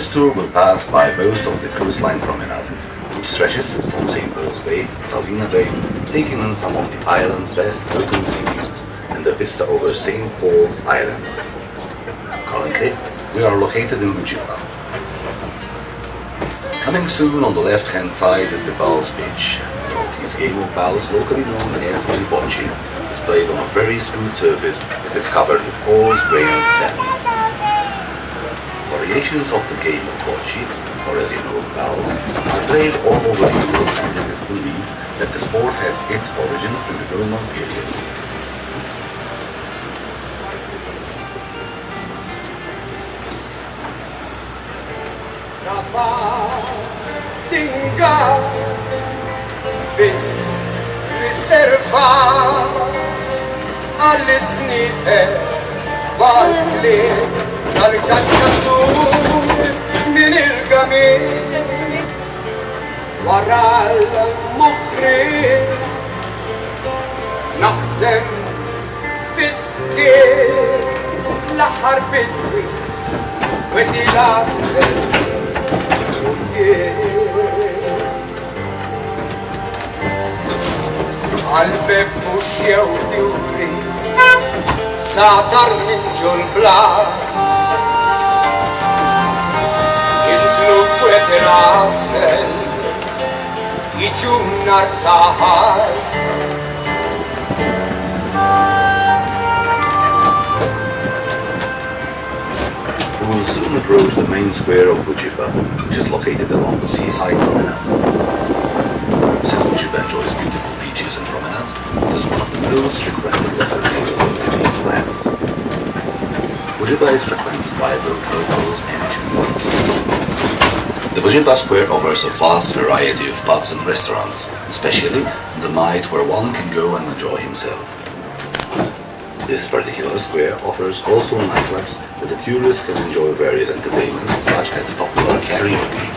This tour will pass by most of the coastline promenade, which stretches from St. Paul's Bay, Salina Bay, taking in some of the island's best open sea views and the vista over St. Paul's Islands. Currently, we are located in Bujiba. Coming soon on the left-hand side is the Bowls Beach. This game of bowls, locally known as bocce, is played on a very smooth surface that is covered with coarse grained sand. Variations of the game of bocce, or as you know, bowls, are played all over Europe, and it is believed that the sport has its origins in the Roman period. Bis riservat all'snite barkli dal-kacċatur żmien il-gamil wara l-muħrib naħdem fiskiet l-aħħar bidwi wedi l-asfel u Għalbeb mux jew tiwri Satar minn ġol-blar Jinżlu kwet il-asel Jiġu nar taħar We will soon approach the main square of Bujiba, which is located along the seaside promenade. Since Bujiba enjoys beautiful beaches and promenades, it is one of the most frequented localities on these islands. Bujiba is frequented by both locals and tourists. The Bujiba Square offers a vast variety of pubs and restaurants, especially on the night where one can go and enjoy himself. This particular square offers also nightclubs where the tourists can enjoy various entertainments such as the popular karaoke.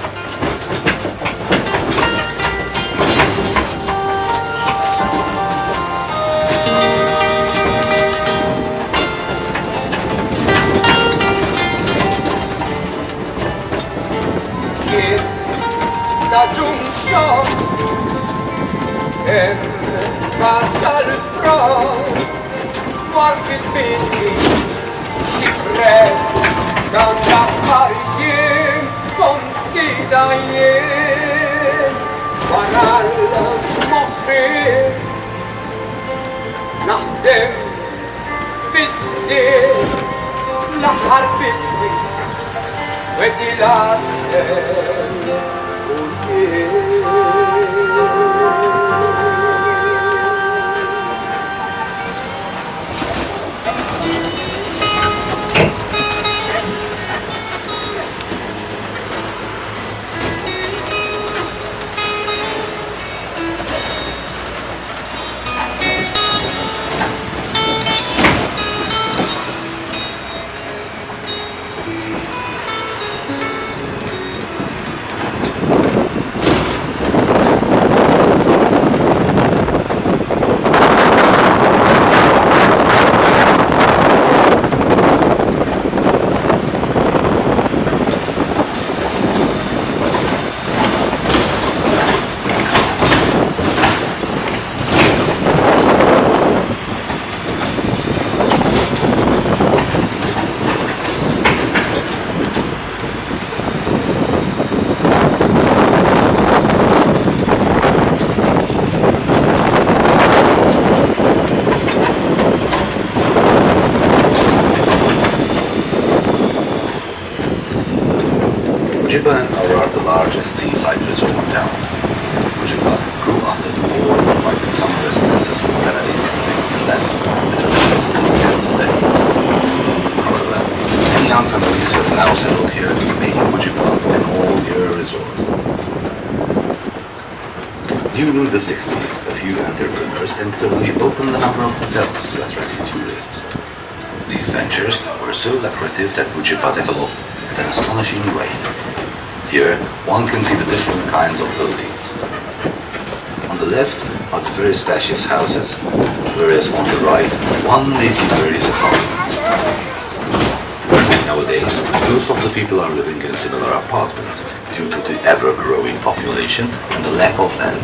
Staġun xor tal-front Market bidni Sipret Kan daħħar jien Kont kida jien Wara l-moħrib Naħdem Biskdir L-aħħar bidni Wedi l-asel Bujiba and Arar are the largest seaside resort towns. Bujiba grew after the war and provided summer residences for families living inland that are close to today. However, many young families have now settled here, making Bujiba an all-year resort. During the 60s, a few entrepreneurs tentatively opened a number of hotels to attract tourists. These ventures were so lucrative that Bujiba developed at an astonishing rate. Here, one can see the different kinds of buildings. On the left are the very spacious houses, whereas on the right, one may see various apartments. Now Nowadays, most of the people are living in similar apartments due to the ever-growing population and the lack of land.